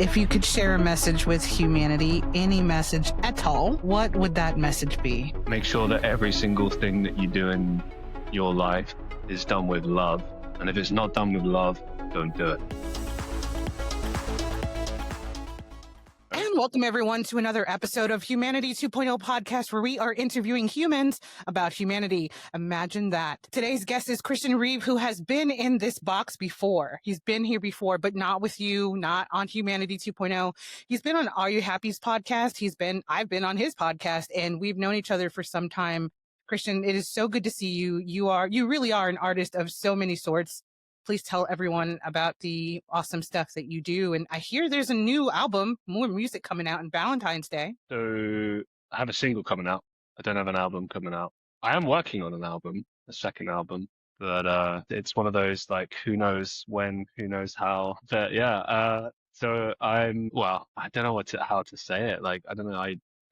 If you could share a message with humanity, any message at all, what would that message be? Make sure that every single thing that you do in your life is done with love. And if it's not done with love, don't do it. And welcome everyone to another episode of Humanity 2.0 podcast, where we are interviewing humans about humanity. Imagine that. Today's guest is Christian Reeve, who has been in this box before. He's been here before, but not with you, not on Humanity 2.0. He's been on Are You Happy's podcast. I've been on his podcast, and we've known each other for some time. Christian, it is so good to see you. You really are an artist of so many sorts. Please tell everyone about the awesome stuff that you do. And I hear there's a new album, more music coming out on Valentine's Day. So I have a single coming out. I don't have an album coming out. I am working on an album, a second album, but it's one of those, like, who knows when, who knows how. But yeah, so I don't know how to say it. Like, I don't know.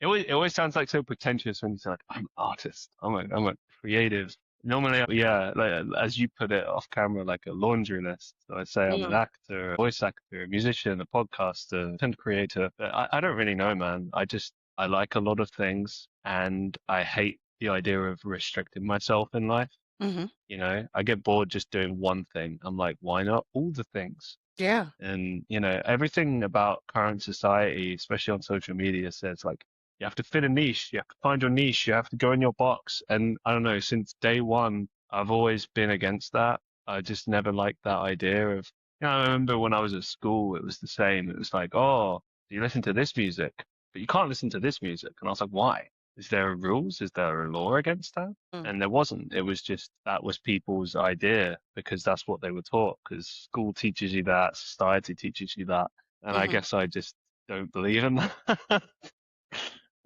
It always sounds like so pretentious when you say, like, I'm an artist. I'm a creative. Normally, yeah, like, as you put it off camera, like a laundry list. So I say I'm an actor, a voice actor, a musician, a podcaster, content creator. But I don't really know, man. I like a lot of things, and I hate the idea of restricting myself in life. Mm-hmm. You know, I get bored just doing one thing. I'm like, why not all the things? Yeah. And, you know, everything about current society, especially on social media, says, like, you have to fit a niche. You have to find your niche. You have to go in your box. And I don't know, since day one, I've always been against that. I just never liked that idea of, I remember when I was at school, it was the same. It was like, oh, you listen to this music, but you can't listen to this music. And I was like, why? Is there rules? Is there a law against that? And there wasn't. It was just, that was people's idea because that's what they were taught, because school teaches you that, society teaches you that. And I guess I just don't believe in that.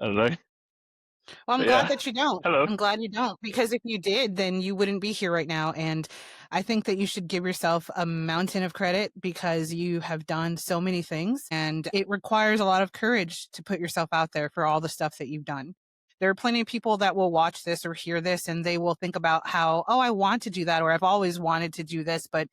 I don't know. Well, I'm glad that you don't. Hello. I'm glad you don't, because if you did, then you wouldn't be here right now. And I think that you should give yourself a mountain of credit, because you have done so many things, and it requires a lot of courage to put yourself out there for all the stuff that you've done. There are plenty of people that will watch this or hear this, and they will think about how, oh, I want to do that, or I've always wanted to do this, but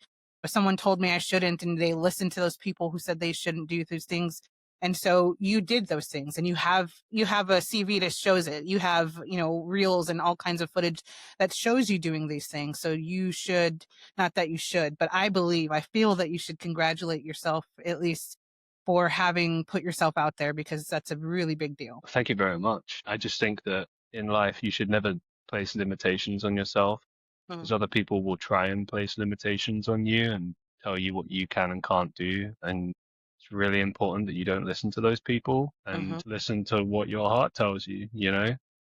someone told me I shouldn't, and they listened to those people who said they shouldn't do those things. And so you did those things, and you have a CV that shows it. You have, reels and all kinds of footage that shows you doing these things. So you should, not that you should, but I feel that you should congratulate yourself, at least, for having put yourself out there, because that's a really big deal. Thank you very much. I just think that in life, you should never place limitations on yourself, because other people will try and place limitations on you and tell you what you can and can't do. And it's really important that you don't listen to those people and listen to what your heart tells you,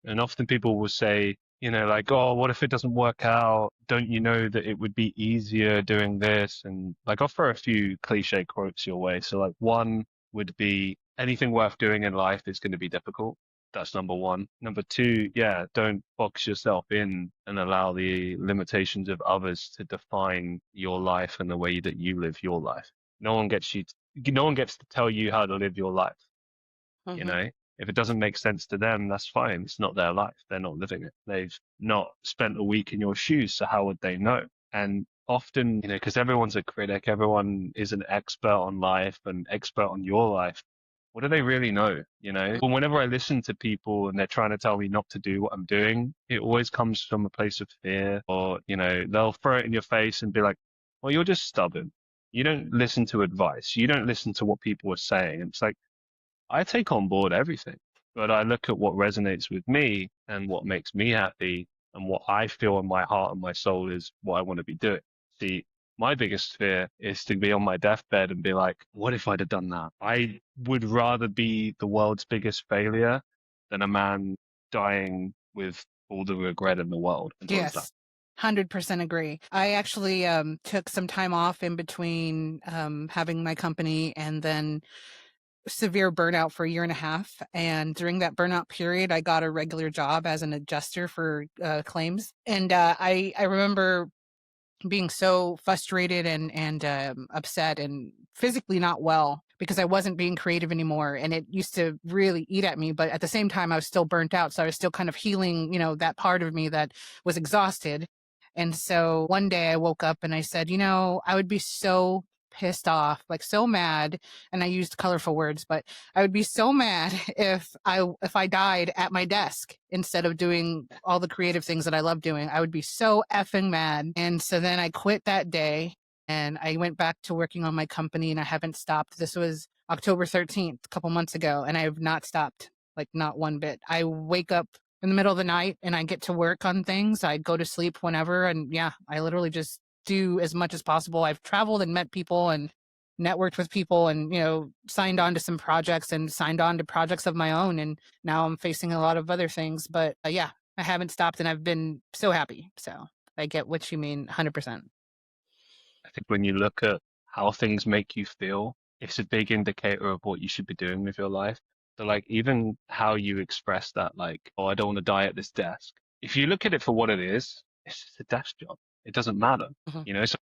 And often people will say, like, oh, what if it doesn't work out? Don't you know that it would be easier doing this? And like, I'll throw a few cliche quotes your way. So like, one would be, anything worth doing in life is going to be difficult. That's number one. Number two, don't box yourself in and allow the limitations of others to define your life and the way that you live your life. No one gets to tell you how to live your life. If it doesn't make sense to them, that's fine. It's not their life. They're not living it. They've not spent a week in your shoes. So how would they know? And often, because everyone's a critic, everyone is an expert on life and expert on your life. What do they really know? But whenever I listen to people and they're trying to tell me not to do what I'm doing, it always comes from a place of fear, or, they'll throw it in your face and be like, well, you're just stubborn. You don't listen to advice. You don't listen to what people are saying. It's like, I take on board everything, but I look at what resonates with me and what makes me happy and what I feel in my heart and my soul is what I want to be doing. See, my biggest fear is to be on my deathbed and be like, what if I'd have done that? I would rather be the world's biggest failure than a man dying with all the regret in the world. Yes. 100% agree. I actually took some time off in between having my company and then severe burnout for a year and a half. And during that burnout period, I got a regular job as an adjuster for claims. And I remember being so frustrated and upset and physically not well, because I wasn't being creative anymore. And it used to really eat at me. But at the same time, I was still burnt out. So I was still kind of healing, that part of me that was exhausted. And so one day I woke up and I said, I would be so pissed off, like so mad, and I used colorful words, but I would be so mad if I died at my desk instead of doing all the creative things that I love doing. I would be so effing mad. And so then I quit that day and I went back to working on my company, and I haven't stopped. This was October 13th, a couple months ago, and I have not stopped, like not one bit. I wake up in the middle of the night and I get to work on things. I go to sleep whenever. And yeah, I literally just do as much as possible. I've traveled and met people and networked with people and, signed on to some projects and signed on to projects of my own. And now I'm facing a lot of other things. But yeah, I haven't stopped and I've been so happy. So I get what you mean 100%. I think when you look at how things make you feel, it's a big indicator of what you should be doing with your life. So like even how you express that, like, oh, I don't want to die at this desk. If you look at it for what it is, it's just a desk job. It doesn't matter. Mhm. So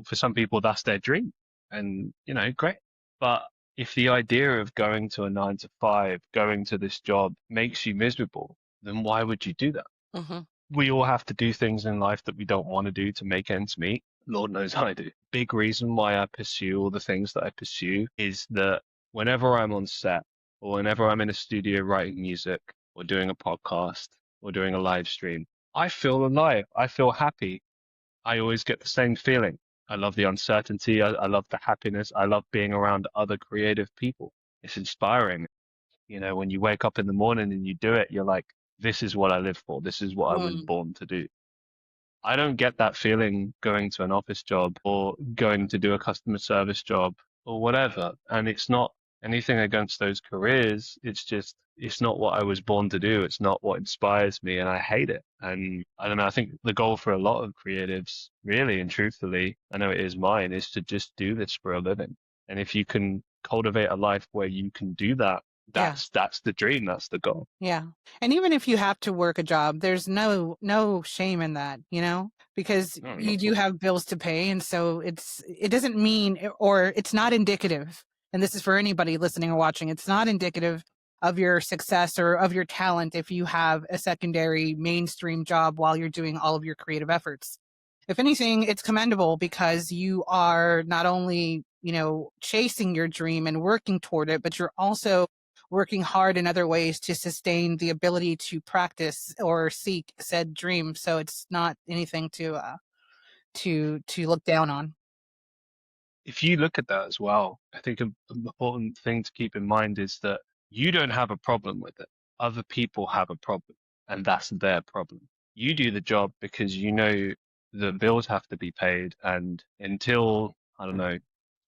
for some people that's their dream and great. But if the idea of going to a 9 to 5, going to this job makes you miserable, then why would you do that? Mhm. We all have to do things in life that we don't want to do to make ends meet. Lord knows I do. Big reason why I pursue all the things that I pursue is that whenever I'm on set or whenever I'm in a studio writing music or doing a podcast or doing a live stream, I feel alive. I feel happy. I always get the same feeling. I love the uncertainty. I love the happiness. I love being around other creative people. It's inspiring. When you wake up in the morning and you do it, you're like, this is what I live for. This is what I was Mm. born to do. I don't get that feeling going to an office job or going to do a customer service job or whatever. And it's not anything against those careers. It's just, it's not what I was born to do. It's not what inspires me, and I hate it. And I don't know, I think the goal for a lot of creatives, really and truthfully, I know it is mine, is to just do this for a living. And if you can cultivate a life where you can do that, Yeah. that's the dream, that's the goal. Yeah. And even if you have to work a job, there's no shame in that, because No, not you at do all. have bills to pay. And so it doesn't mean, or it's not indicative. And this is for anybody listening or watching. It's not indicative of your success or of your talent if you have a secondary mainstream job while you're doing all of your creative efforts. If anything, it's commendable because you are not only, chasing your dream and working toward it, but you're also working hard in other ways to sustain the ability to practice or seek said dream. So it's not anything to look down on. If you look at that as well, I think an important thing to keep in mind is that you don't have a problem with it. Other people have a problem, and that's their problem. You do the job because you know the bills have to be paid, and until, I don't know,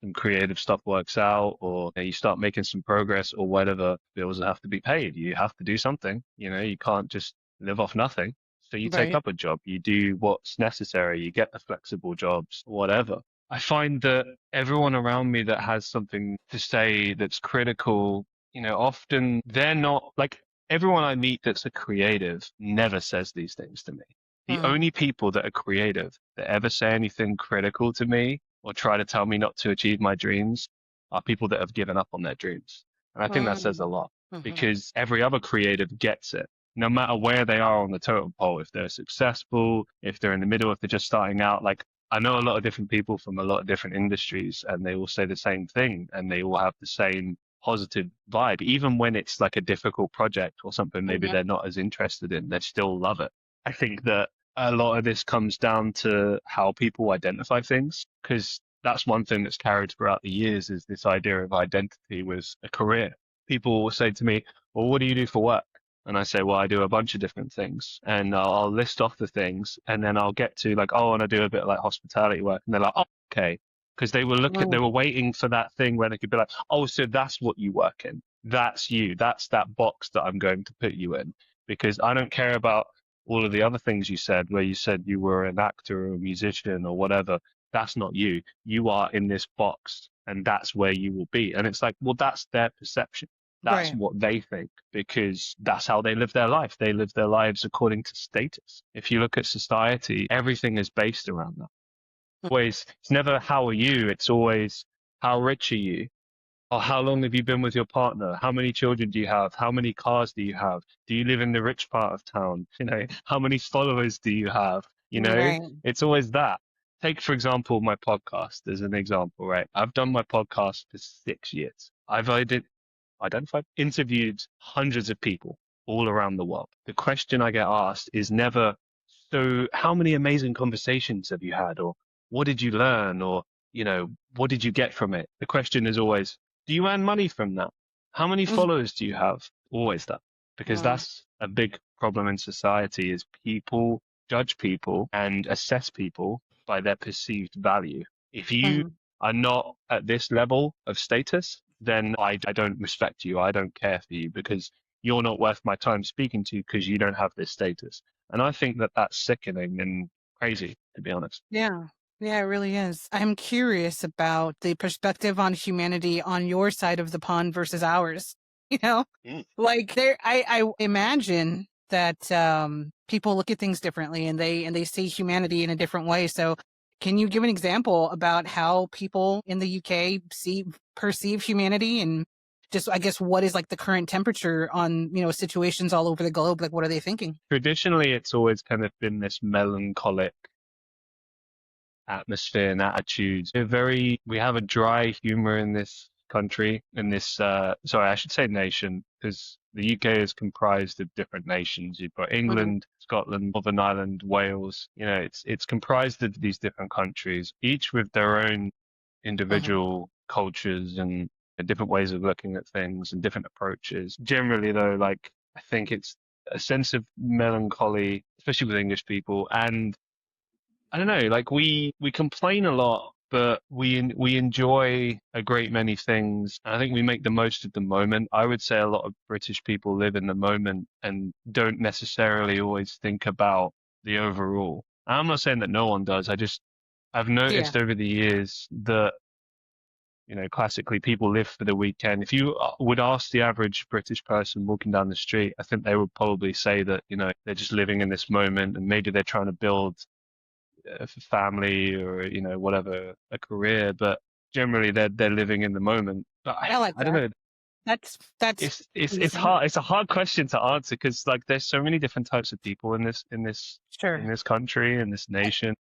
some creative stuff works out or you start making some progress or whatever, bills have to be paid. You have to do something. You can't just live off nothing. So you take Right. up a job, you do what's necessary, you get the flexible jobs, whatever. I find that everyone around me that has something to say that's critical, often they're not like everyone I meet that's a creative never says these things to me. The Mm. only people that are creative that ever say anything critical to me or try to tell me not to achieve my dreams are people that have given up on their dreams. And I think that says Mm. a lot Mhm. because every other creative gets it no matter where they are on the totem pole, if they're successful, if they're in the middle, if they're just starting out. Like I know a lot of different people from a lot of different industries, and they all say the same thing, and they all have the same positive vibe. Even when it's like a difficult project or something, maybe Mhm. they're not as interested in, they still love it. I think that a lot of this comes down to how people identify things, because that's one thing that's carried throughout the years is this idea of identity with a career. People will say to me, well, what do you do for work? And I say, well, I do a bunch of different things, and I'll list off the things, and then I'll get to like, oh, and I do a bit of like hospitality work, and they're like, oh, okay, because they Mm. were waiting for that thing where they could be like, oh, so that's what you work in, that's you, that's that box that I'm going to put you in, because I don't care about all of the other things you said, where you said you were an actor or a musician or whatever. That's not you. You are in this box, and that's where you will be. And it's like, well, that's their perception. That's Right. what they think because that's how they live their life. They live their lives according to status. If you look at society, everything is based around that. Always, it's never how are you, it's always how rich are you? Or how long have you been with your partner? How many children do you have? How many cars do you have? Do you live in the rich part of town? How many followers do you have? Right. It's always that. take, for example, my podcast as an example, right? I've done my podcast for 6 years. I've identified, interviewed hundreds of people all around the world. The question I get asked is never, so how many amazing conversations have you had? Or what did you learn? Or, what did you get from it? The question is always, do you earn money from that? How many Mhm. followers do you have? Always that. Because that's a big problem in society is people judge people and assess people by their perceived value. If you Mhm. are not at this level of status, then I don't respect you. I don't care for you because you're not worth my time speaking to because you don't have this status. And I think that that's sickening and crazy, to be honest. Yeah. Yeah, it really is. I'm curious about the perspective on humanity on your side of the pond versus ours. You know, Mm. like I imagine that people look at things differently and they see humanity in a different way. So can you give an example about how people in the UK perceive humanity and just I guess what is like the current temperature on, situations all over the globe? Like what are they thinking? Traditionally, it's always kind of been this melancholic atmosphere and attitude. We have a dry humor in this country, in this, sorry, I should say nation, because the UK is comprised of different nations. You've got Hmm. England, Scotland, Northern Ireland, Wales. It's comprised of these different countries, each with their own Hmm. individual cultures and different ways of looking at things and different approaches. Generally, though, like I think it's a sense of melancholy, especially with English people, and I don't know, like we complain a lot, but we enjoy a great many things. And I think we make the most of the moment. I would say a lot of British people live in the moment and don't necessarily always think about the overall. And I'm not saying that no one does. I've Yeah. noticed over the years that, classically people live for the weekend. If you would ask the average British person walking down the street, I think they would probably say that, they're just living in this moment and maybe they're trying to build a family or whatever, a career, but generally they're living in the moment. But I, I like I don't that. know. That's It's pleasing. hard. It's a hard question to answer because like there's so many different types of people in Sure. this country in this nation.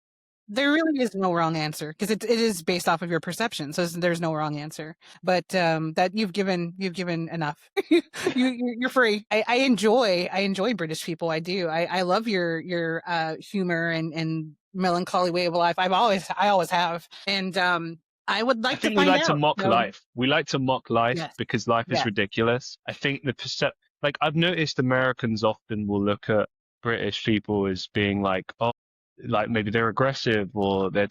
There really is no wrong answer because it is based off of your perception. So there's no wrong answer. But that you've given enough. You're free. I enjoy British people. I do. I love your humor and melancholy way of life. I always have. And I would I like to think we find like to out. mock So life. We like to mock life yes, because life is yes. ridiculous. I think like I've noticed Americans often will look at British people as being like, oh, like maybe they're aggressive or their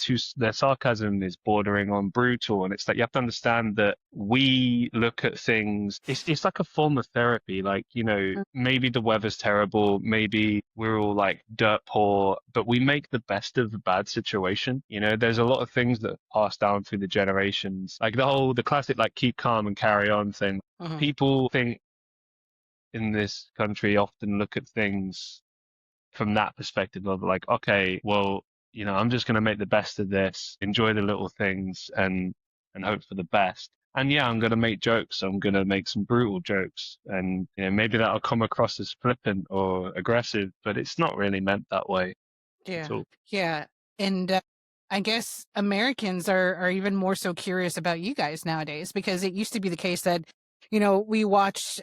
sarcasm is bordering on brutal. And it's like you have to understand that we look at things. It's like a form of therapy. Like, maybe the weather's terrible, maybe we're all like dirt poor, but we make the best of a bad situation. There's a lot of things that pass down through the generations. Like the classic like keep calm and carry on thing. Mhm. People think in this country often look at things from that perspective of like, okay, well, I'm just going to make the best of this, enjoy the little things and hope for the best. And yeah, I'm going to make jokes. I'm going to make some brutal jokes and maybe that'll come across as flippant or aggressive, but it's not really meant that way at Yeah. all. Yeah. And I guess Americans are even more so curious about you guys nowadays because it used to be the case that, we watched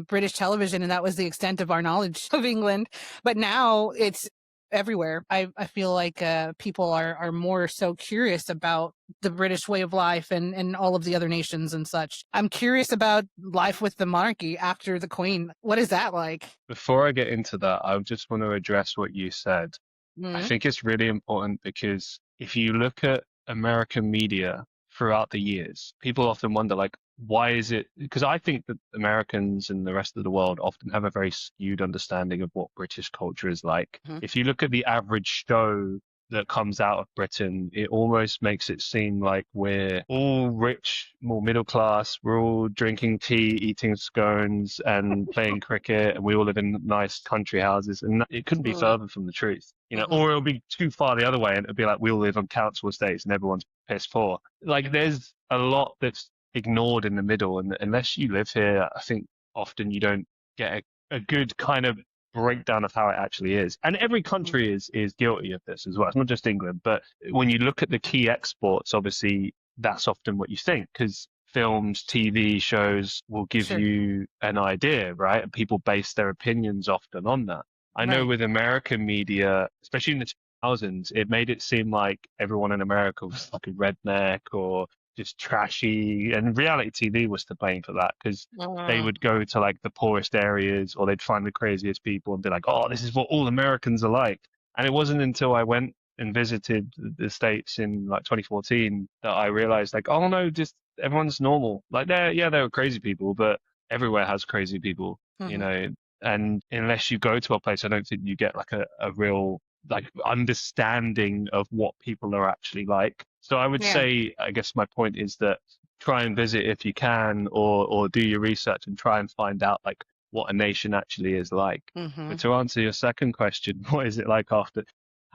British television and that was the extent of our knowledge of England. But now it's everywhere. I feel like people are more so curious about the British way of life and all of the other nations and such. I'm curious about life with the monarchy after the Queen. What is that like? Before I get into that, I just want to address what you said. I Mm-hmm. think it's really important because if you look at American media throughout the years, people often wonder, like, why is it? Because I think that Americans and the rest of the world often have a very skewed understanding of what British culture is like. If you look at the average show that comes out of Britain, it almost makes it seem like we're all rich, more middle class. We're all drinking tea, eating scones, and playing cricket, and we all live in nice country houses. And it couldn't be further from the truth, Mm-hmm. or it'll be too far the other way, and it'll be like we all live on council estates and everyone's piss poor. Like there's a lot that's ignored in the middle, and unless you live here, I think often you don't get a good kind of breakdown of how it actually is. And every country is guilty of this as well. It's not just England, but when you look at the key exports, obviously that's often what you think, because films, TV shows will give Sure. you an idea, right? And people base their opinions often on that. I know Right. with American media, especially in the 2000s, it made it seem like everyone in America was like a redneck or just trashy, and reality TV was to blame for that, because they Mm. would go to like the poorest areas, or they'd find the craziest people and be like, "Oh, this is what all Americans are like." And it wasn't until I went and visited the States in like 2014 that I realized, like, oh no, just everyone's normal. Like, there are crazy people, but everywhere has crazy people, you Mhm. know. And unless you go to a place, I don't think you get like a real like understanding of what people are actually like. So I would Yeah. say, I guess my point is that try and visit if you can, or do your research and try and find out like what a nation actually is like. But Mhm. to answer your second question, what is it like after?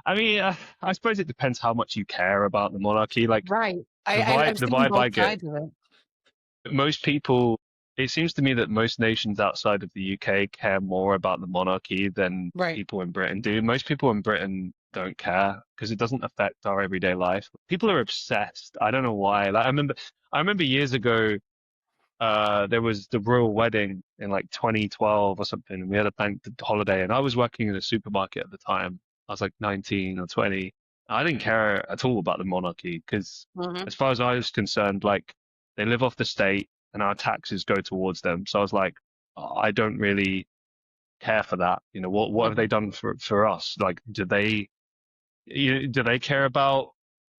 I mean, I suppose it depends how much you care about the monarchy. Like Right. I've the seen vibe both I get, sides of it. most people, it seems to me that most nations outside of the UK care more about the monarchy than Right. people in Britain do. Most people in Britain don't care because it doesn't affect our everyday life. People are obsessed. I don't know why. Like I remember years ago, there was the royal wedding in like 2012 or something, and we had a bank holiday, and I was working in a supermarket at the time. I was like 19 or 20. I didn't care at all about the monarchy because, Mhm. as far as I was concerned, like they live off the state and our taxes go towards them. So I was like, I don't really care for that. You know, what have they Mhm. done for us? Like, do they care about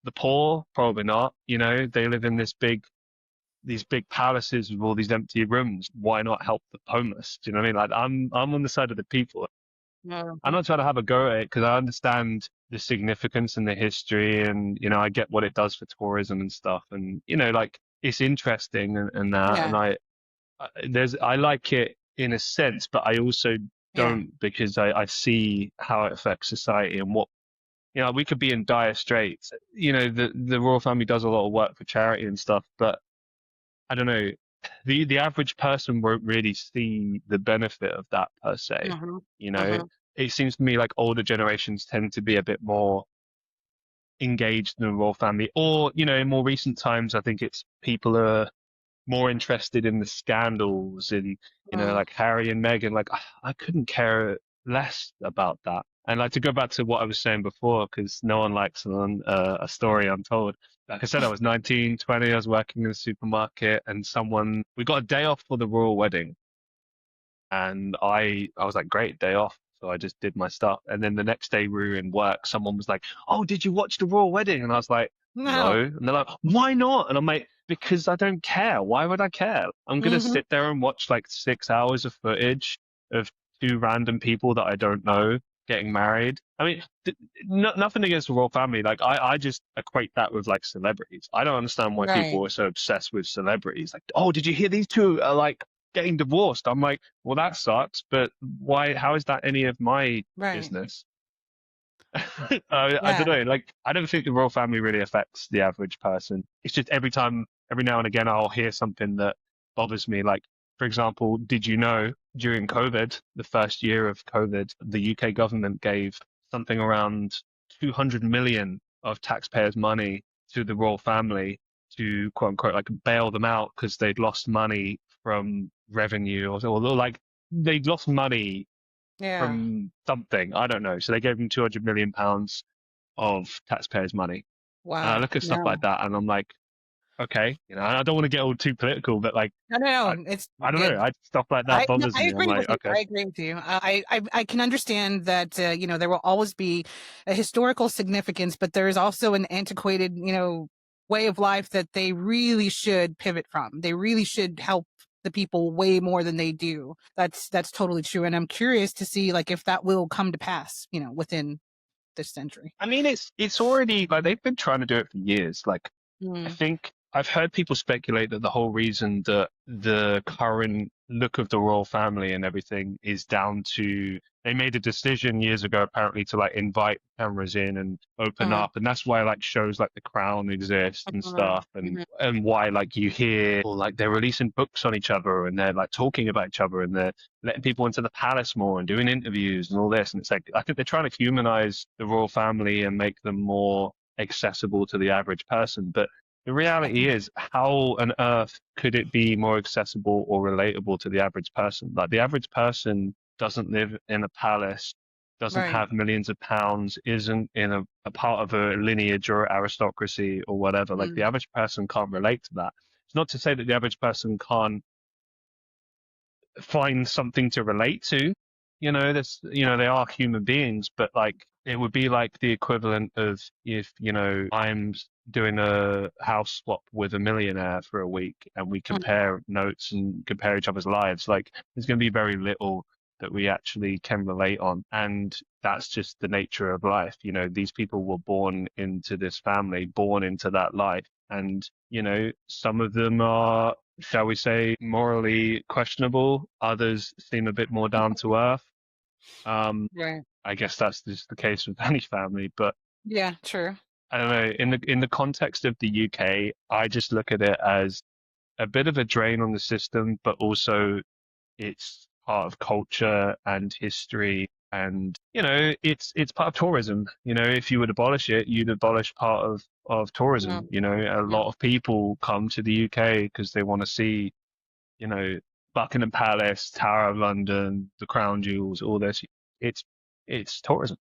the poor? Probably not. You know, they live in these big palaces with all these empty rooms. Why not help the homeless? Do you know what I mean? Like I'm on the side of the people. I'm Mhm. not trying to have a go at it because I understand the significance and the history, and I get what it does for tourism and stuff, and like it's interesting, and that, and Yeah. I like it in a sense, but I also Yeah. don't, because I see how it affects society and what we could be in dire straits. The royal family does a lot of work for charity and stuff, but I don't know. The average person won't really see the benefit of that per se. Mhm. You know, Mhm. it seems to me like older generations tend to be a bit more engaged in the royal family, or in more recent times, I think it's people are more interested in the scandals and Mhm. like Harry and Meghan. Like I couldn't care less about that. And like to go back to what I was saying before, because no one likes a story untold. Like I said, I was 19, 20. I was working in a supermarket, and we got a day off for the royal wedding, and I was like, great, day off. So I just did my stuff. And then the next day we were in work. Someone was like, "Oh, did you watch the royal wedding?" And I was like, "No." No. And they're like, "Why not?" And I'm like, "Because I don't care. Why would I care? I'm gonna Mhm. sit there and watch like 6 hours of footage of two random people that I don't know getting married." I mean, nothing against the royal family. Like I just equate that with like celebrities. I don't understand why Right. people are so obsessed with celebrities. Like, "Oh, did you hear these two are like getting divorced?" I'm like, well, that sucks, but why? How is that any of my Right. business? I Yeah. don't know. Like, I don't think the royal family really affects the average person. It's just every now and again, I'll hear something that bothers me. Like, for example, did you know during COVID, the first year of COVID, the UK government gave something around 200 million of taxpayers' money to the royal family to quote unquote like bail them out because they'd lost money from revenue, or like they'd lost money Yeah. from something. I don't know. So they gave him 200 million pounds of taxpayers' money. And I Wow. look at stuff like No. that and I'm like, okay, and I don't want to get all too political, but like, No, I, no, no. It's I don't know. good. Stuff like that No, bothers I me. I'm agree with like, you. okay. I agree with you. I can understand that there will always be a historical significance, but there is also an antiquated way of life that they really should pivot from. They really should help the people way more than they do. That's totally true, and I'm curious to see like if that will come to pass. Within this century. I mean, it's already like they've been trying to do it for years. Like, I Mm. think I've heard people speculate that the whole reason that the current look of the royal family and everything is down to they made a decision years ago apparently to like invite cameras in and open Mhm. up, and that's why like shows like The Crown exist and Mhm. stuff, and Mhm. why like you hear or like they're releasing books on each other and they're like talking about each other and they're letting people into the palace more and doing interviews and all this, and it's like I think they're trying to humanize the royal family and make them more accessible to the average person, but the I reality think is, how on earth could it be more accessible or relatable to the average person? Like the average person doesn't live in a palace, doesn't right. have millions of pounds, isn't in a part of a lineage or aristocracy or whatever. Like the Mm. average person can't relate to that. It's not to say that the average person can't find something to relate to. They are human beings, but like it would be like the equivalent of if, I'm doing a house swap with a millionaire for a week and we Mm. compare notes and compare each other's lives. Like there's going to be very little that we actually can relate on. And that's just the nature of life. These people were born into this family, born into that life. And, some of them are, shall we say, morally questionable. Others seem a bit more down to earth. Right. I guess that's just the case with any family, but Yeah, true. I don't know. In the context of the UK, I just look at it as a bit of a drain on the system, but also it's part of culture and history, and it's part of tourism. If you would abolish it, you'd abolish part of Mm. tourism. A Yeah. lot of people come to the UK because they want to see you know, Buckingham Palace, Tower of London, the Crown Jewels, all this. It's it's tourism.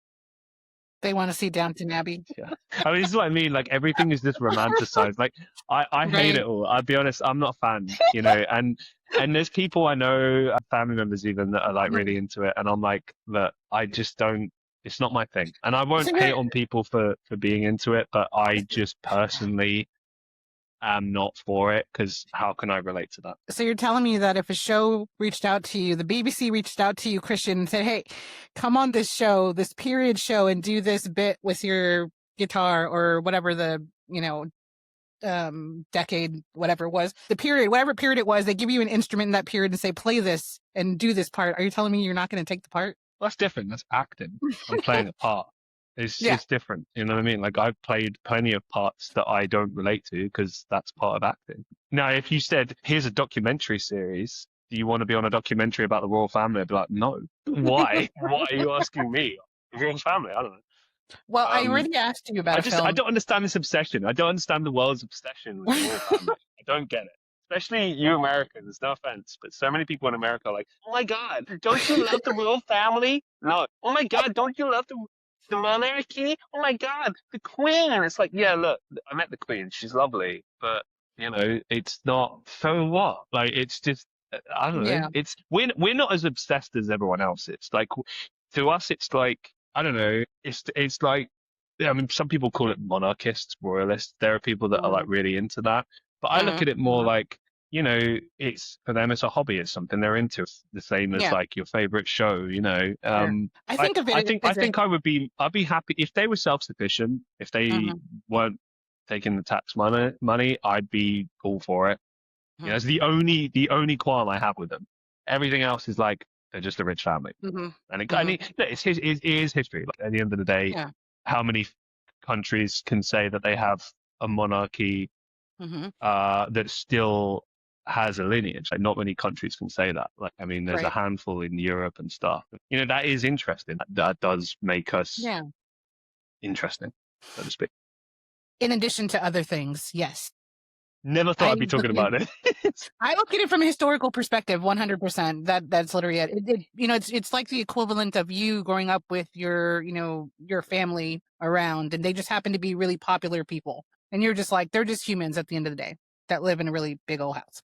They want to see Downton Abbey. Yeah. I mean, this is what I mean. Like everything is just romanticized. Like I hate Right. it all. I'll be honest, I'm not a fan, and there's people I know, family members even, that are like Mm. really into it. And I'm like, look, I just don't, it's not my thing. And I So won't you're hate on people for being into it, but I just personally am not for it because how can I relate to that? so you're telling me that if a show reached out to you, the BBC reached out to you, Christian, and said, "Hey, come on this show, this period show, and do this bit with your guitar or whatever the decade, whatever it was, the period, whatever period it was, they give you an instrument in that period and say, play this and do this part." Are you telling me you're not going to take the part? Well, that's different. That's acting. I'm playing a part. It's Yeah. it's different. You know what I mean? Like I've played plenty of parts that I don't relate to because that's part of acting. Now, if you said, "Here's a documentary series. Do you want to be on a documentary about the royal family?" I'd be like, "No." Why? Why are you asking me? The royal family? I don't know. Well, I Um, already asked you about I a just I film. don't understand this obsession. I don't understand the world's obsession with the royal family. I don't get it. Especially you Americans, no offense, but so many people in America are like, "Oh my God, don't you love the royal family? No. Oh my God, don't you love the monarchy? Oh my God, the queen." And it's like, yeah, look, I met the queen. She's lovely, but it's not, so what? Like it's just I don't know. Yeah. It's we're not as obsessed as everyone else is. Like to us it's like I don't know, it's like yeah, I mean, some people call it monarchists, royalists. There are people that are like Mm-hmm. really into that. But I look Mm-hmm. at it more Mm-hmm. like, it's for them, it's a hobby. It's something they're into. It's the same as Yeah, like your favorite show. sure. I I, think of I it think, I as a, think I'd be happy if they were self-sufficient, if they mhm, weren't taking the tax money, I'd be all for it. mhm, It's the only qualm I have with them. Everything else is like, they're just a rich family. mhm, And it, I mhm. mean, look, it is history. Like, at the end of the day, Yeah. how many countries can say that they have a monarchy Mhm. that still has a lineage? Like, not many countries can say that. Like, I mean, there's a Right. handful in Europe and stuff. That is interesting. That does make us Yeah. interesting, so to speak. In addition to other things, yes. Never thought I I'd be look talking at about it. I look at it from a historical perspective, 100%. That's literally it. It's like the equivalent of you growing up with your family around, and they just happen to be really popular people, and you're just like, they're just humans at the end of the day that live in a really big old house.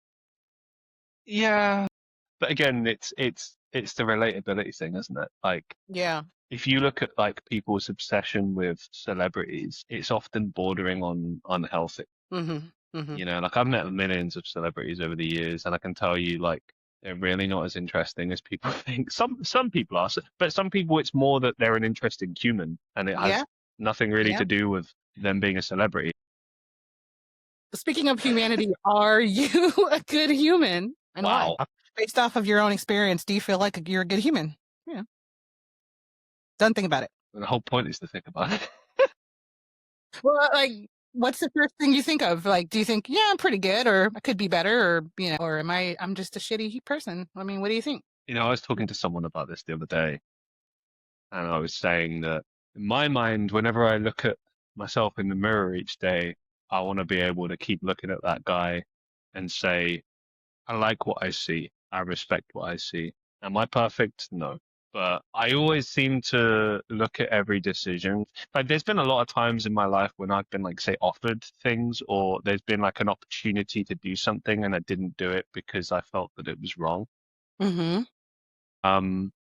Yeah, but again, it's the relatability thing, isn't it? Like, Yeah. if you look at like people's obsession with celebrities, it's often bordering on unhealthy. Mhm. Mhm. Like I've met millions of celebrities over the years, and I can tell you, like, they're really not as interesting as people think. Some people are, but some people it's more that they're an interesting human, and it has Yeah. nothing really Yeah. to do with them being a celebrity. Speaking of humanity, are you a good human, and why? Wow. Based off of your own experience, do you feel like you're a good human? Yeah. Don't think about it. The whole point is to think about it. Well, like, what's the first thing you think of? Like, do you think, yeah, I'm pretty good, or I could be better, or or I'm just a shitty person? I mean, what do you think? I was talking to someone about this the other day, and I was saying that in my mind, whenever I look at myself in the mirror each day, I want to be able to keep looking at that guy and say, I like what I see. I respect what I see. Am I perfect? No. But I always seem to look at every decision. Like, there's been a lot of times in my life when I've been, like, say, offered things, or there's been like an opportunity to do something and I didn't do it because I felt that it was wrong. Mm-hmm. Um,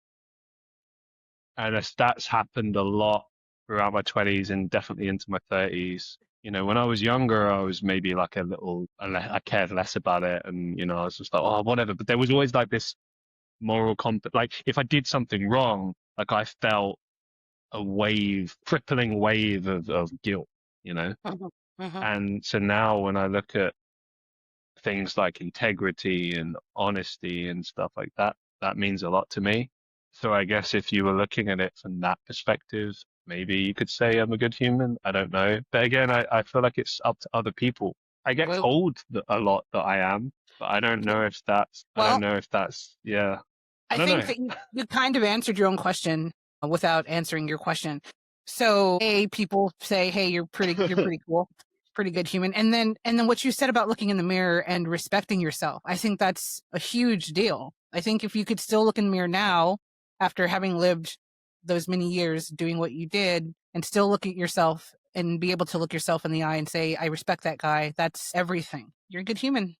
and that's happened a lot throughout my 20s and definitely into my 30s. When I was younger, I was maybe like I cared less about it, and I was just like, oh, whatever. But there was always like this moral like if I did something wrong, like I felt a crippling wave of guilt, you know. Mm-hmm. Mm-hmm. And so now when I look at things like integrity and honesty and stuff like that, that means a lot to me. So I guess if you were looking at it from that perspective, maybe you could say I'm a good human. I don't know. But again, I feel like it's up to other people. I get Well, told that a lot that I am, but I don't well, know if that's, yeah, I I don't think know. that you kind of answered your own question without answering your question. So, people say, "Hey, you're pretty cool, pretty good human," and then what you said about looking in the mirror and respecting yourself, I think that's a huge deal. I think if you could still look in the mirror now, after having lived those many years doing what you did, and still look at yourself and be able to look yourself in the eye and say, "I respect that guy," that's everything. You're a good human.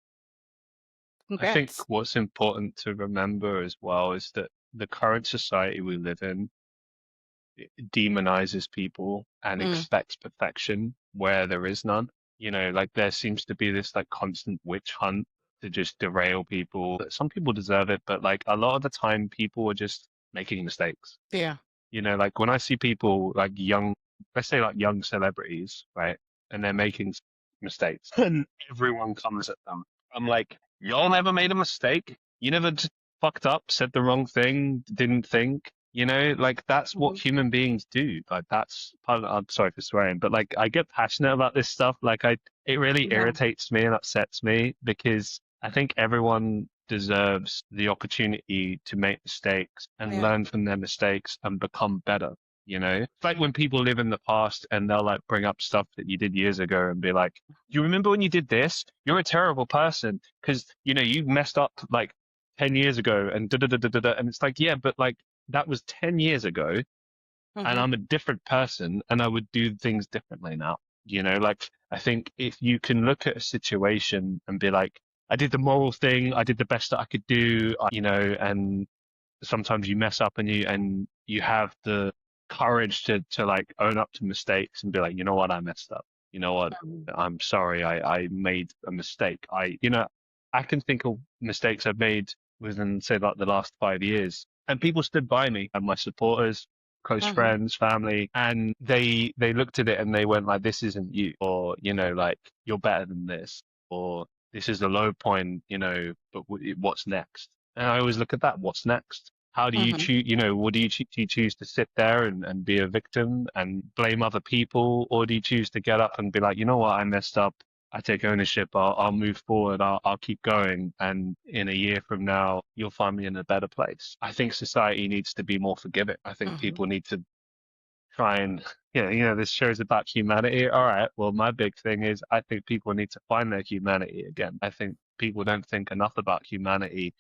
I think Congrats. what's important to remember as well is that the current society we live in demonizes people and Mm, expects perfection where there is none. Like there seems to be this like constant witch hunt to just derail people. Some people deserve it, but like a lot of the time people are just making mistakes. yeah. Like when I see people like young, let's say like young celebrities, right? And they're making mistakes and everyone comes at them. I'm like, y'all never made a mistake. You never just fucked up, said the wrong thing, didn't think, like that's what Mhm. human beings do. Like that's part of, I'm sorry for swearing, but like I get passionate about this stuff. It really Yeah. irritates me and upsets me because I think everyone deserves the opportunity to make mistakes and Yeah. learn from their mistakes and become better. It's like when people live in the past and they'll like bring up stuff that you did years ago and be like, you remember when you did this? You're a terrible person because, you messed up like 10 years ago and da da da da da. Da. And it's like, yeah, but like that was 10 years ago and Mhm. I'm a different person and I would do things differently now. Like I think if you can look at a situation and be like, I did the moral thing, I did the best that I could do, and sometimes you mess up and you have the courage to like own up to mistakes and be like, you know what, I messed up. You know what, Mhm. I'm sorry, I made a mistake. I can think of mistakes I've made within, say, like the last 5 years, and people stood by me and my supporters, close Mhm. friends, family, and they looked at it and they went like, this isn't you, or like you're better than this, or this is the low point, but what's next? And I always look at that. What's next? How do you Mhm. choose? What do you choose to sit there and be a victim and blame other people? Or do you choose to get up and be like, you know what, I messed up. I take ownership. I'll move forward. I'll keep going. And in a year from now, you'll find me in a better place. I think society needs to be more forgiving. I think Mhm. people need to try and, this show's about humanity. All right. Well, my big thing is I think people need to find their humanity again. I think people don't think enough about humanity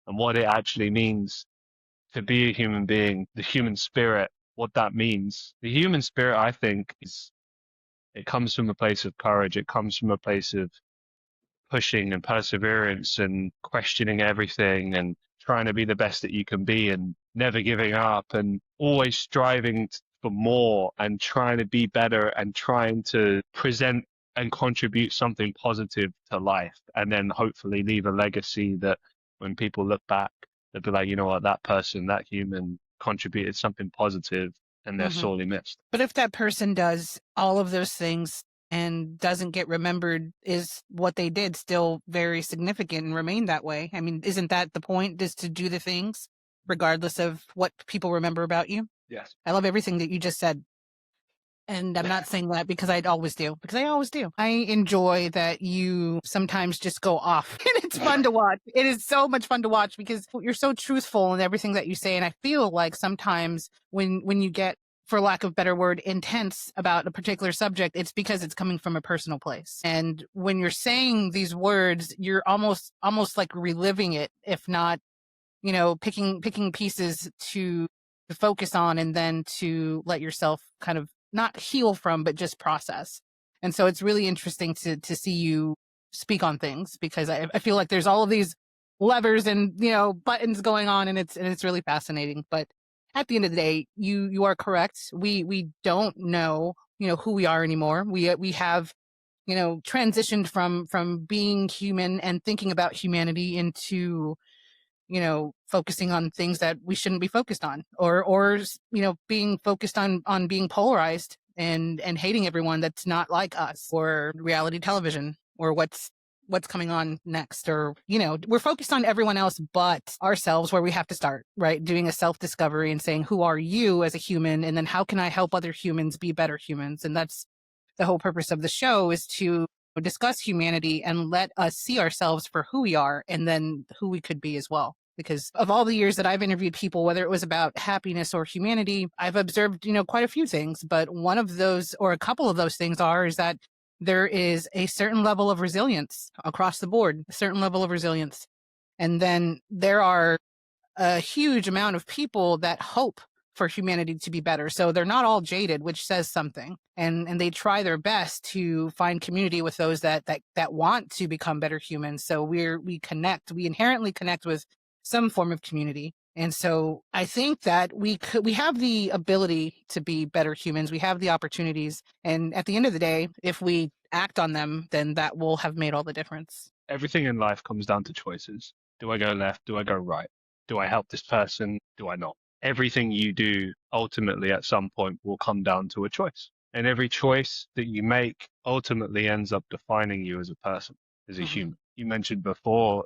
and what it actually means to be a human being, the human spirit, what that means. The human spirit, I think, it comes from a place of courage. It comes from a place of pushing and perseverance and questioning everything and trying to be the best that you can be and never giving up and always striving for more and trying to be better and trying to present and contribute something positive to life and then hopefully leave a legacy that when people look back, they'll be like, you know what, that person, that human contributed something positive and they're Mhm. sorely missed. But if that person does all of those things and doesn't get remembered, is what they did still very significant and remain that way? I mean, isn't that the point, is to do the things regardless of what people remember about you? Yes. I love everything that you just said. And I'm not saying that because I'd always do, because I always do. I enjoy that you sometimes just go off and it's fun to watch. It is so much fun to watch because you're so truthful in everything that you say. And I feel like sometimes when you get, for lack of a better word, intense about a particular subject, it's because it's coming from a personal place. And when you're saying these words, you're almost like reliving it, if not, picking pieces to focus on and then to let yourself kind of not heal from, but just process. And so it's really interesting to see you speak on things, because I feel like there's all of these levers and, buttons going on, and it's really fascinating. But at the end of the day, you are correct. We don't know, who we are anymore. We have, transitioned from being human and thinking about humanity into, focusing on things that we shouldn't be focused on, or being focused on being polarized and hating everyone that's not like us, or reality television, or what's coming on next, or we're focused on everyone else but ourselves, where we have to start, right, doing a self-discovery and saying, who are you as a human, and then how can I help other humans be better humans? And that's the whole purpose of the show, is to discuss humanity and let us see ourselves for who we are, and then who we could be as well. Because of all the years that I've interviewed people, whether it was about happiness or humanity, I've observed, quite a few things. But one of those, or a couple of those things, is that there is a certain level of resilience across the board, a certain level of resilience. And then there are a huge amount of people that hope for humanity to be better. So they're not all jaded, which says something. And they try their best to find community with those that want to become better humans. So we inherently connect with some form of community. And so I think that we have the ability to be better humans. We have the opportunities. And at the end of the day, if we act on them, then that will have made all the difference. Everything in life comes down to choices. Do I go left? Do I go right? Do I help this person? Do I not? Everything you do ultimately at some point will come down to a choice. And every choice that you make ultimately ends up defining you as a person, as a human. You mentioned before,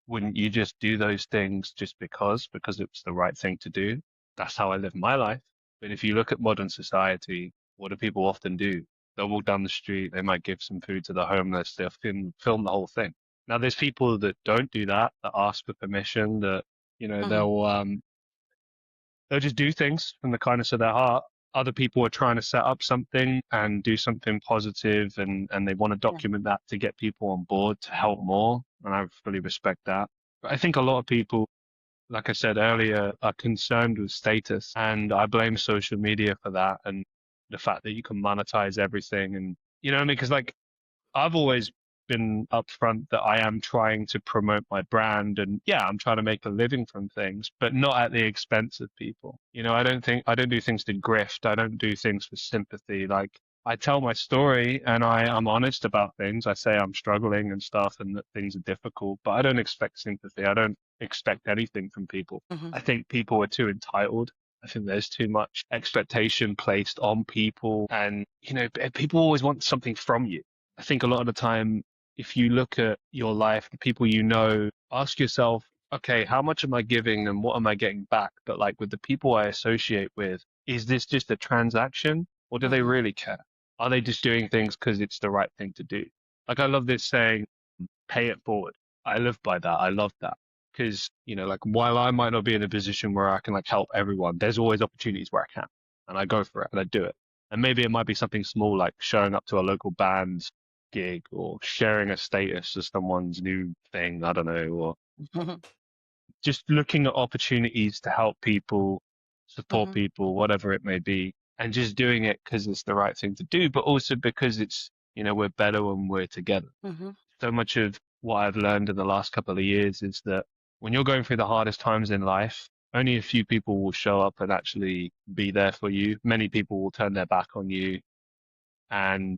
wouldn't you just do those things just because it's the right thing to do? That's how I live my life. But if you look at modern society, what do people often do? They'll walk down the street, they might give some food to the homeless, they'll film the whole thing. Now there's people that don't do that ask for permission, that, they'll just do things from the kindness of their heart. Other people are trying to set up something and do something positive, and they want to document that to get people on board to help more. And I fully respect that. But I think a lot of people, like I said earlier, are concerned with status, and I blame social media for that, and the fact that you can monetize everything. And you know what I mean? Because I've always been upfront that I am trying to promote my brand, and yeah, I'm trying to make a living from things, but not at the expense of people. I don't do things to grift. I don't do things for sympathy. Like, I tell my story and I'm honest about things. I say I'm struggling and stuff and that things are difficult, but I don't expect sympathy. I don't expect anything from people. I think people are too entitled. I think there's too much expectation placed on people, and people always want something from you. I think a lot of the time, if you look at your life, the people ask yourself, okay, how much am I giving and what am I getting back? But like with the people I associate with, is this just a transaction, or do they really care? Are they just doing things because it's the right thing to do? Like, I love this saying, pay it forward. I live by that. I love that. Because, like, while I might not be in a position where I can like help everyone, there's always opportunities where I can, and I go for it and I do it. And maybe it might be something small, like showing up to a local band's gig, or sharing a status of someone's new thing, I don't know, or just looking at opportunities to help people, support people, whatever it may be, and just doing it because it's the right thing to do, but also because it's, we're better when we're together. So much of what I've learned in the last couple of years is that when you're going through the hardest times in life, only a few people will show up and actually be there for you. Many people will turn their back on you and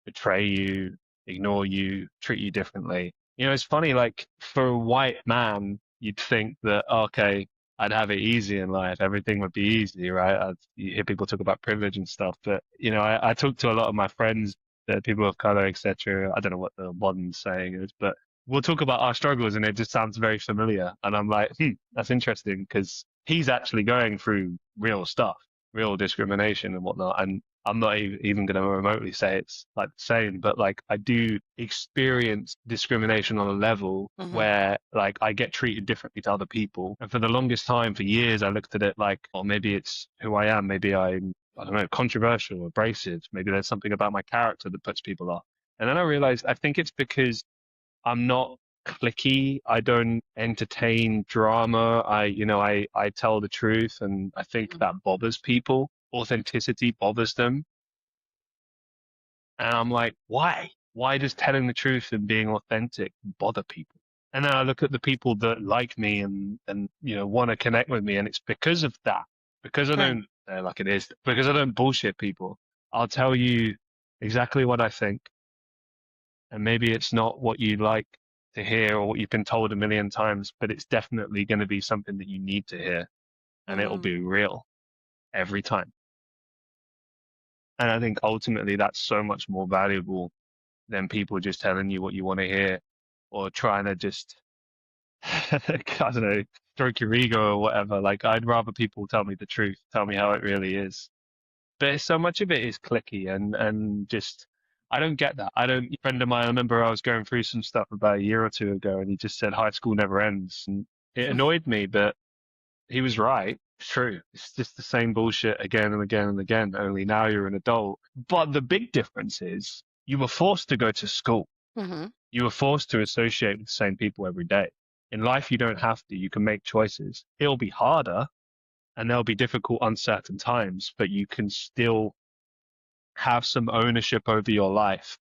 betray you, ignore you, treat you differently. It's funny, like, for a white man, you'd think that, okay, I'd have it easy in life. Everything would be easy, right? You hear people talk about privilege and stuff, but, I talk to a lot of my friends people of color, etc. I don't know what the modern saying is, but we'll talk about our struggles, and it just sounds very familiar. And I'm like, that's interesting because he's actually going through real stuff, real discrimination and whatnot. And I'm not even going to remotely say it's like the same, but like I do experience discrimination on a level where like I get treated differently to other people. And for the longest time, for years, I looked at it like, oh, maybe it's who I am. Maybe I don't know, controversial, abrasive. Maybe there's something about my character that puts people off. And then I realized I think it's because I'm not cliquey. I don't entertain drama. I tell the truth, and I think that bothers people. Authenticity bothers them. And I'm like, why? Why does telling the truth and being authentic bother people? And then I look at the people that like me and want to connect with me, and it's because of that. Because I don't like it is because I don't bullshit people. I'll tell you exactly what I think, and maybe it's not what you like to hear or what you've been told a million times, but it's definitely going to be something that you need to hear, and it'll be real every time. And I think ultimately that's so much more valuable than people just telling you what you want to hear or trying to just, I don't know, stroke your ego or whatever. Like, I'd rather people tell me the truth, tell me how it really is. But so much of it is clicky and just, I don't get that. A friend of mine, I remember I was going through some stuff about a year or two ago, and he just said high school never ends. And it annoyed me, but he was right. It's true. It's just the same bullshit again and again and again, only now you're an adult. But the big difference is you were forced to go to school. You were forced to associate with the same people every day. In life, you don't have to. You can make choices. It'll be harder and there'll be difficult, uncertain times, but you can still have some ownership over your life,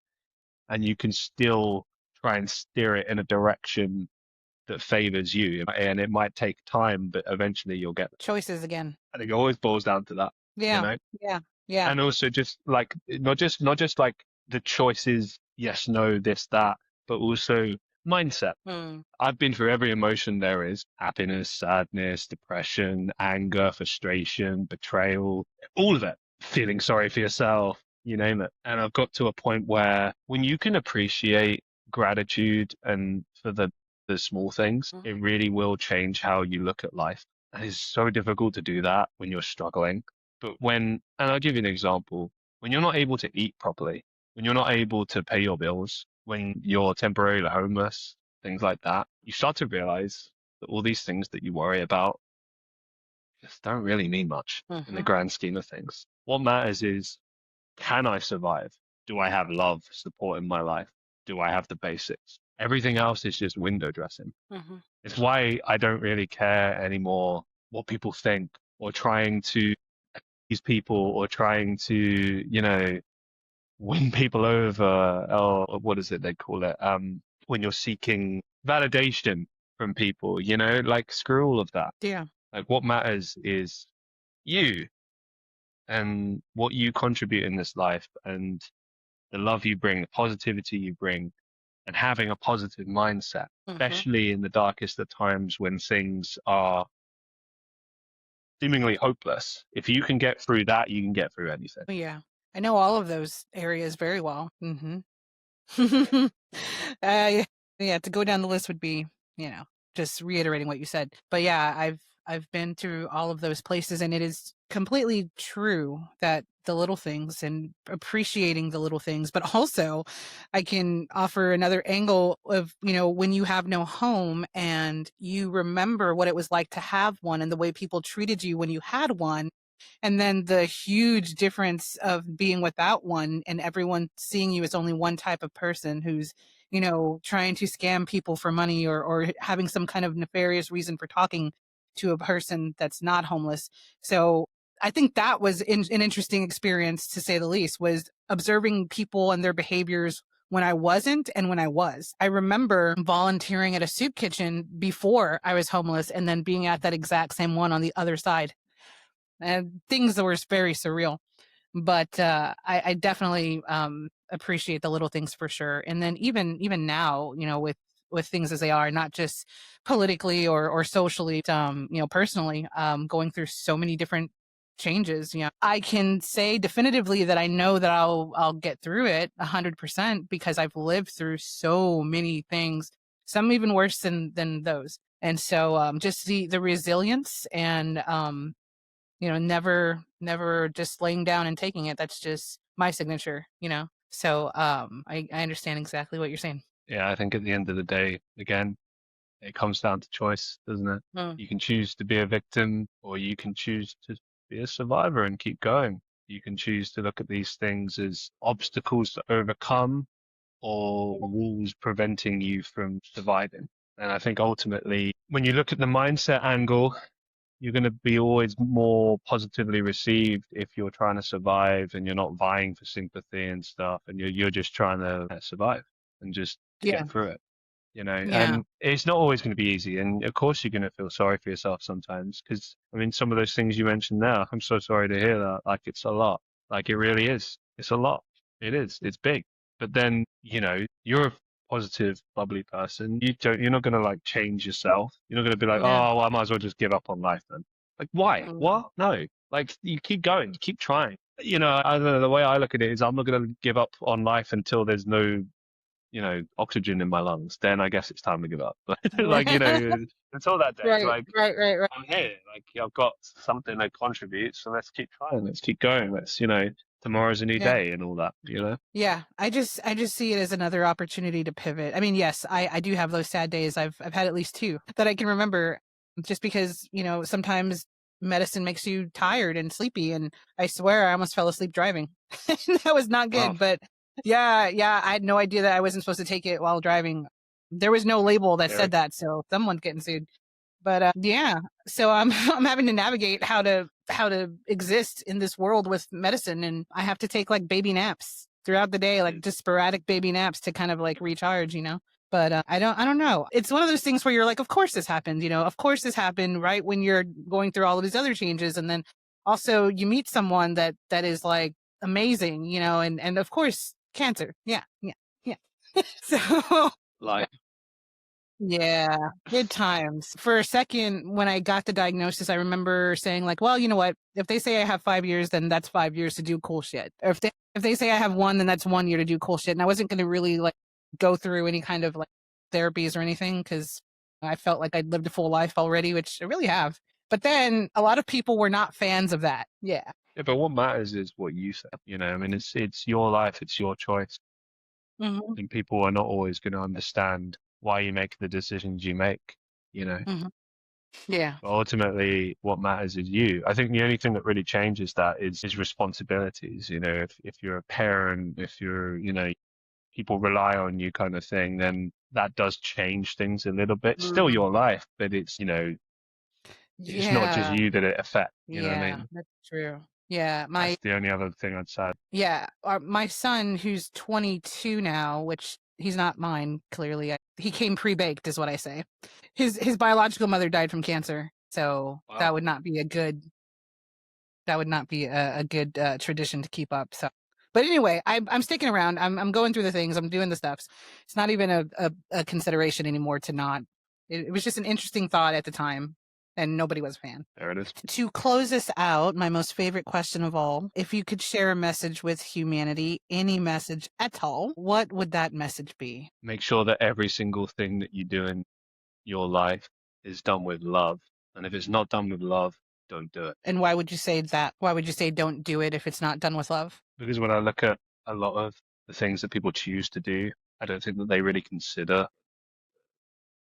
and you can still try and steer it in a direction that favors you. And it might take time, but eventually you'll get choices again. I think it always boils down to that. Yeah. Yeah. And also just like not just like the choices, yes, no, this, that, but also mindset. I've been through every emotion there is: happiness, sadness, depression, anger, frustration, betrayal, all of it, feeling sorry for yourself, you name it. And I've got to a point where when you can appreciate gratitude and for the small things, it really will change how you look at life. And it's so difficult to do that when you're struggling. But and I'll give you an example, when you're not able to eat properly, when you're not able to pay your bills, when you're temporarily homeless, things like that, you start to realize that all these things that you worry about just don't really mean much in the grand scheme of things. What matters is, can I survive? Do I have love, support in my life? Do I have the basics? Everything else is just window dressing. It's why I don't really care anymore what people think, or trying to appease people, or trying to, win people over, or what is it they call it? When you're seeking validation from people, like screw all of that. Yeah. Like what matters is you and what you contribute in this life, and the love you bring, the positivity you bring, and having a positive mindset, especially in the darkest of times when things are seemingly hopeless. If you can get through that, you can get through anything. Yeah. I know all of those areas very well. Yeah, to go down the list would be, just reiterating what you said. But yeah, I've been through all of those places, and it is completely true that the little things and appreciating the little things, but also I can offer another angle of, when you have no home and you remember what it was like to have one and the way people treated you when you had one. And then the huge difference of being without one and everyone seeing you as only one type of person who's, trying to scam people for money, or having some kind of nefarious reason for talking to a person that's not homeless. So I think that was an interesting experience, to say the least, was observing people and their behaviors when I wasn't and when I was. I remember volunteering at a soup kitchen before I was homeless, and then being at that exact same one on the other side. And things that were very surreal. But I definitely appreciate the little things for sure. And then even now, with things as they are, not just politically or socially, personally, going through so many different changes. I can say definitively that I know that I'll get through it 100% because I've lived through so many things, some even worse than those. And so just the resilience and never just laying down and taking it. That's just my signature. So I understand exactly what you're saying. Yeah, I think at the end of the day, again, it comes down to choice, doesn't it? Mm. You can choose to be a victim, or you can choose to be a survivor and keep going. You can choose to look at these things as obstacles to overcome or walls preventing you from surviving. And I think ultimately, when you look at the mindset angle, you're going to be always more positively received if you're trying to survive and you're not vying for sympathy and stuff, and you're just trying to survive and just Yeah. get through it. Yeah. And it's not always going to be easy. And of course, you're going to feel sorry for yourself sometimes because, I mean, some of those things you mentioned now, I'm so sorry to hear that. Like, it's a lot. Like, it really is. It's a lot. It is. It's big. But then, you're a positive, bubbly person. You're not going to like change yourself. You're not going to be like, Yeah. oh, well, I might as well just give up on life then. Like, why? Mm. What? No. Like, you keep going, you keep trying. I don't know. The way I look at it is I'm not going to give up on life until there's no oxygen in my lungs, then I guess it's time to give up. But like, until that day, Right, like right, right, right. I'm here, like I've got something to contribute, so let's keep trying, let's keep going. Tomorrow's a new Yeah. day and all that. Yeah. I just see it as another opportunity to pivot. I mean, yes, I do have those sad days. I've had at least two that I can remember just because, sometimes medicine makes you tired and sleepy. And I swear I almost fell asleep driving. That was not Wow, good. But yeah, I had no idea that I wasn't supposed to take it while driving. There was no label that said scary. that. So someone's getting sued. But yeah, so I'm I'm having to navigate how to exist in this world with medicine, and I have to take like baby naps throughout the day, like just sporadic baby naps to kind of like recharge. But I don't know. It's one of those things where you're like, of course this happened, of course this happened right when you're going through all of these other changes, and then also you meet someone that is like amazing, and of course cancer, yeah. So Like, yeah, good times. For a second, when I got the diagnosis, I remember saying like, well, you know what? If they say I have 5 years, then that's 5 years to do cool shit. Or if they say I have one, then that's 1 year to do cool shit. And I wasn't going to really like go through any kind of like therapies or anything because I felt like I'd lived a full life already, which I really have. But then a lot of people were not fans of that. Yeah. yeah, but what matters is what you say. I mean, it's your life, it's your choice, Hmm. and people are not always going to understand why you make the decisions you make. Hmm. Yeah. But ultimately, what matters is you. I think the only thing that really changes that is responsibilities. If you're a parent, if people rely on you kind of thing, then that does change things a little bit. It's still Mm. your life, but it's not just Yeah. you that it affects. You know what I Yeah. mean? That's true. Yeah. That's the only other thing I'd say. Yeah, my son, who's 22 now, which he's not mine, clearly. He came pre-baked, is what I say. His biological mother died from cancer, so Wow. that would not be a good tradition to keep up. So, but anyway, I'm sticking around. I'm going through the things. I'm doing the stuffs. It's not even a consideration anymore to not. It was just an interesting thought at the time, and nobody was a fan. There it is. To close us out, my most favorite question of all, if you could share a message with humanity, any message at all, what would that message be? Make sure that every single thing that you do in your life is done with love. And if it's not done with love, don't do it. And why would you say that? Why would you say don't do it if it's not done with love? Because when I look at a lot of the things that people choose to do, I don't think that they really consider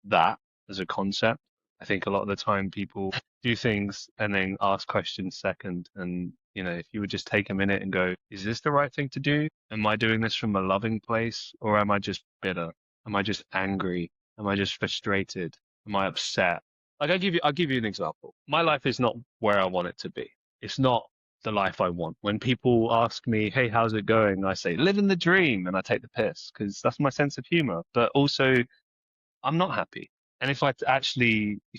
that as a concept. I think a lot of the time people do things and then ask questions second. And, if you would just take a minute and go, is this the right thing to do? Am I doing this from a loving place or am I just bitter? Am I just angry? Am I just frustrated? Am I upset? Like I'll give you an example. My life is not where I want it to be. It's not the life I want. When people ask me, hey, how's it going? I say, living the dream. And I take the piss because that's my sense of humor. But also, I'm not happy. And if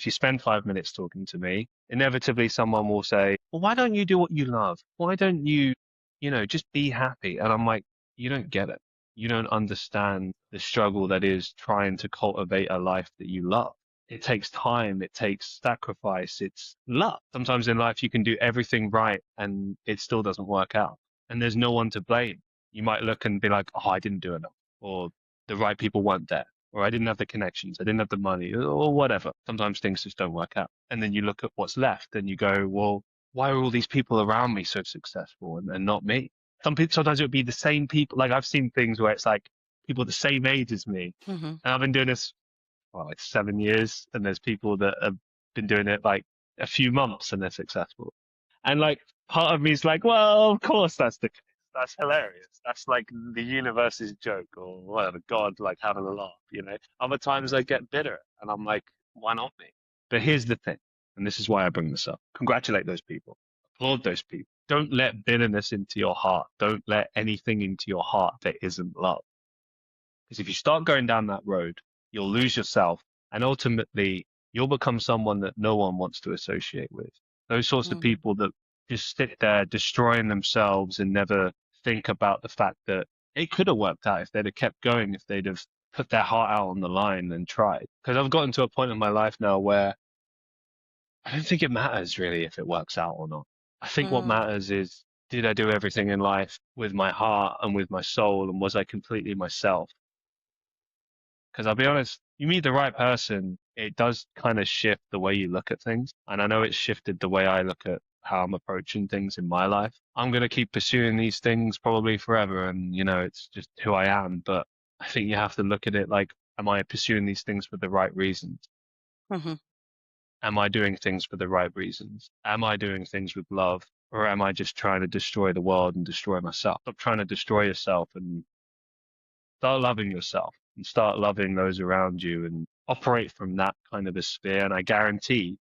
you spend 5 minutes talking to me, inevitably someone will say, well, why don't you do what you love? Why don't you, just be happy? And I'm like, you don't get it. You don't understand the struggle that is trying to cultivate a life that you love. it takes time, it takes sacrifice, it's luck. Sometimes in life you can do everything right and it still doesn't work out. And there's no one to blame. You might look and be like, oh, I didn't do enough, or the right people weren't there, or I didn't have the connections, I didn't have the money, or whatever. Sometimes things just don't work out. And then you look at what's left and you go, well, why are all these people around me so successful and not me? Sometimes it would be the same people. Like I've seen things where it's like people the same age as me. Mm-hmm. And I've been doing this well, like 7 years, and there's people that have been doing it like a few months and they're successful. And like part of me is like, well, of course that's the case. That's hilarious. That's like the universe's joke or whatever, God like having a laugh, you know. Other times I get bitter and I'm like, why not me? But here's the thing, and this is why I bring this up. Congratulate those people. Applaud those people. Don't let bitterness into your heart. Don't let anything into your heart that isn't love. Because if you start going down that road, you'll lose yourself and ultimately you'll become someone that no one wants to associate with. Those sorts of Mm-hmm. people that just sit there destroying themselves and never think about the fact that it could have worked out if they'd have kept going, if they'd have put their heart out on the line and tried. Because I've gotten to a point in my life now where I don't think it matters really if it works out or not. I think what Mm-hmm. matters is, did I do everything in life with my heart and with my soul, and was I completely myself? Because I'll be honest, you meet the right person, it does kind of shift the way you look at things. And I know it's shifted the way I look at how I'm approaching things in my life. I'm going to keep pursuing these things probably forever. And, you know, it's just who I am. But I think you have to look at it like, am I pursuing these things for the right reasons? Mm-hmm. Am I doing things for the right reasons? Am I doing things with love? Or am I just trying to destroy the world and destroy myself? Stop trying to destroy yourself and start loving yourself and start loving those around you and operate from that kind of a sphere. And I guarantee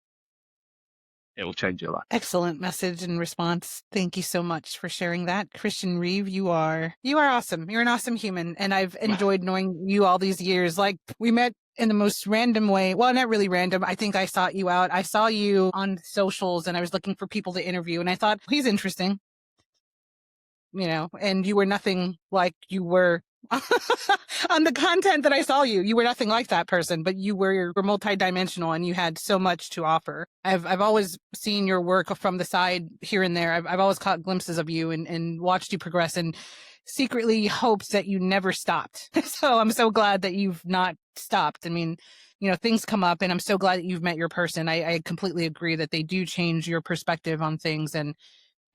it will change your life. Excellent message and response. Thank you so much for sharing that. Christian Reeve, you are awesome. You're an awesome human. And I've enjoyed knowing you all these years. Like we met in the most random way. Well, not really random. I think I sought you out. I saw you on socials and I was looking for people to interview and I thought, he's interesting, and you were nothing like you were on the content that I saw you. You were nothing like that person, but you were multidimensional and you had so much to offer. I've always seen your work from the side here and there. I've always caught glimpses of you and watched you progress and secretly hoped that you never stopped. So I'm so glad that you've not stopped. I mean, things come up and I'm so glad that you've met your person. I completely agree that they do change your perspective on things, and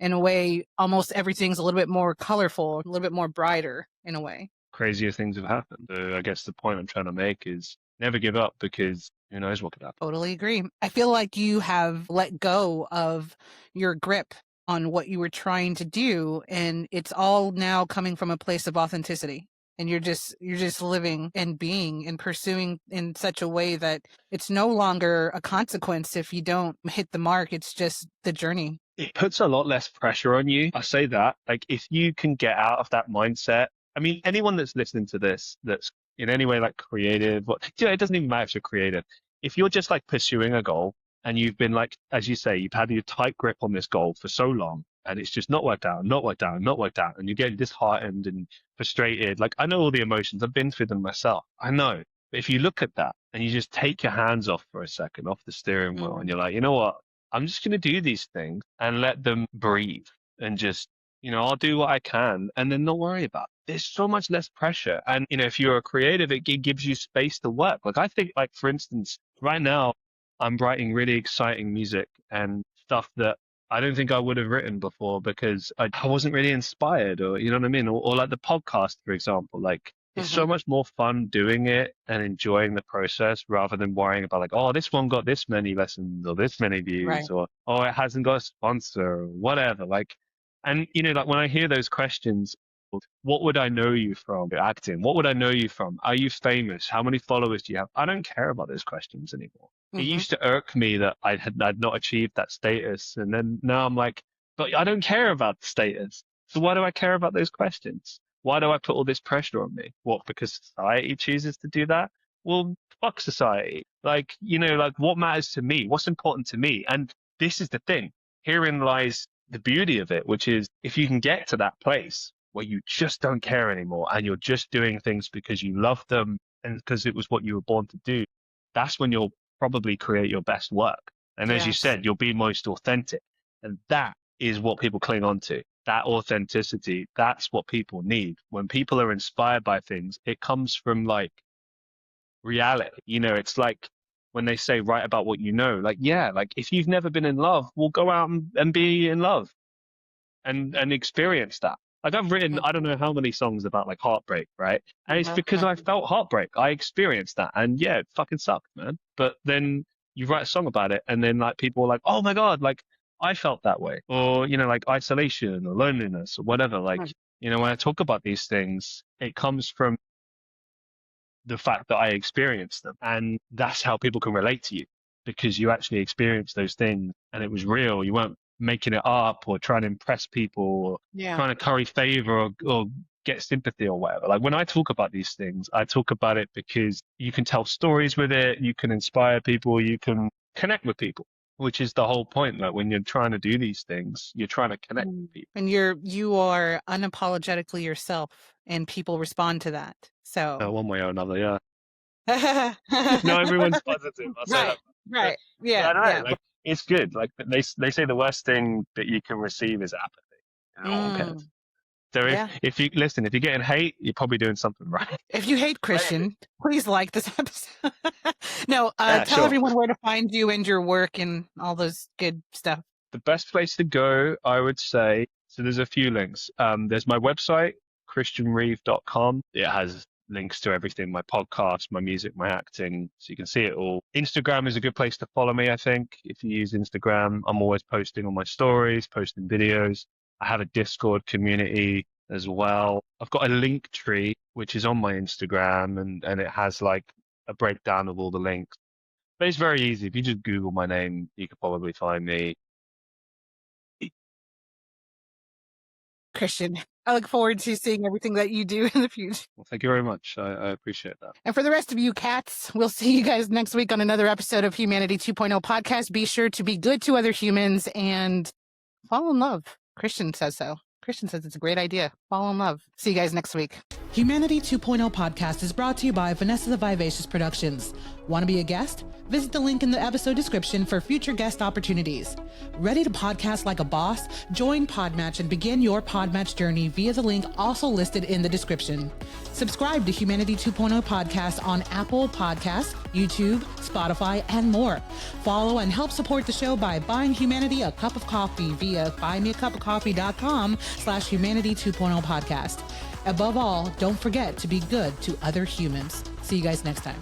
in a way, almost everything's a little bit more colorful, a little bit more brighter in a way. Crazier things have happened. So I guess the point I'm trying to make is never give up because who knows what could happen. Totally agree. I feel like you have let go of your grip on what you were trying to do, and it's all now coming from a place of authenticity. And you're just living and being and pursuing in such a way that it's no longer a consequence if you don't hit the mark. It's just the journey. It puts a lot less pressure on you. I say that, like, if you can get out of that mindset, I mean, anyone that's listening to this, that's in any way like creative, it doesn't even matter if you're creative. If you're just like pursuing a goal and you've been like, as you say, you've had your tight grip on this goal for so long and it's just not worked out, not worked out, not worked out, and you're getting disheartened and frustrated. Like, I know all the emotions. I've been through them myself. I know. But if you look at that and you just take your hands off for a second, off the steering wheel, and you're like, you know what? I'm just going to do these things and let them breathe and just, I'll do what I can and then not worry about it. There's so much less pressure. And, if you're a creative, it gives you space to work. Like, I think, like, for instance, right now, I'm writing really exciting music and stuff that I don't think I would have written before because I wasn't really inspired, or, you know what I mean? Or like the podcast, for example, like, it's so much more fun doing it and enjoying the process rather than worrying about like, oh, this one got this many lessons or this many Right. views, or, oh, it hasn't got a sponsor or whatever. Like, and like when I hear those questions, what would I know you from? Acting. What would I know you from? Are you famous? How many followers do you have? I don't care about those questions anymore. It used to irk me that I'd not achieved that status. And then now I'm like, but I don't care about the status. So why do I care about those questions? Why do I put all this pressure on me? What, because society chooses to do that? Well, fuck society. Like, like what matters to me? What's important to me? And this is the thing. Herein lies the beauty of it, which is if you can get to that place where you just don't care anymore and you're just doing things because you love them and because it was what you were born to do, that's when you'll probably create your best work. And as you said, you'll be most authentic. And that is what people cling on to. That authenticity, that's what people need. When people are inspired by things, it comes from like reality. You know, it's like when they say write about what you know, like, yeah, like if you've never been in love, we'll go out and be in love and experience that. Like I've written, I don't know how many songs about like heartbreak, right? And it's because I felt heartbreak. I experienced that. And yeah, it fucking sucked, man. But then you write a song about it and then like people are like, oh my God, like I felt that way. Or, you know, like isolation or loneliness or whatever. Like, you know, when I talk about these things, it comes from the fact that I experienced them. And that's how people can relate to you, because you actually experienced those things and it was real. You weren't making it up or trying to impress people or trying to curry favor or get sympathy or whatever. Like when I talk about these things, I talk about it because you can tell stories with it, you can inspire people, you can connect with people, which is the whole point. Like when you're trying to do these things, you're trying to connect with people. And you are unapologetically yourself, and people respond to that. So one way or another, yeah. No, everyone's positive. I'll say that. Right. Yeah. Yeah. Like, it's good. Like they say the worst thing that you can receive is apathy. No one cares. So if you listen, if you're getting hate, you're probably doing something right. If you hate Christian, please like this episode. No, tell everyone where to find you and your work and all those good stuff. The best place to go, I would say, so there's a few links. There's my website, christianreeve.com. It has links to everything, my podcast, my music, my acting, so you can see it all. Instagram is a good place to follow me, I think. If you use Instagram, I'm always posting on my stories, posting videos. I have a Discord community as well. I've got a link tree, which is on my Instagram, and it has like a breakdown of all the links. But it's very easy. If you just Google my name, you could probably find me. Christian, I look forward to seeing everything that you do in the future. Well, thank you very much. I appreciate that. And for the rest of you cats, we'll see you guys next week on another episode of Humanity 2.0 podcast. Be sure to be good to other humans and fall in love. Christian says so. Christian says it's a great idea. Fall in love. See you guys next week. Humanity 2.0 podcast is brought to you by Vanessa the Vivacious Productions. Want to be a guest? Visit the link in the episode description for future guest opportunities. Ready to podcast like a boss? Join Podmatch and begin your Podmatch journey via the link also listed in the description. Subscribe to Humanity 2.0 podcast on Apple Podcasts, YouTube, Spotify, and more. Follow and help support the show by buying Humanity a cup of coffee via buymeacupofcoffee.com/Humanity 2.0 podcast. Above all, don't forget to be good to other humans. See you guys next time.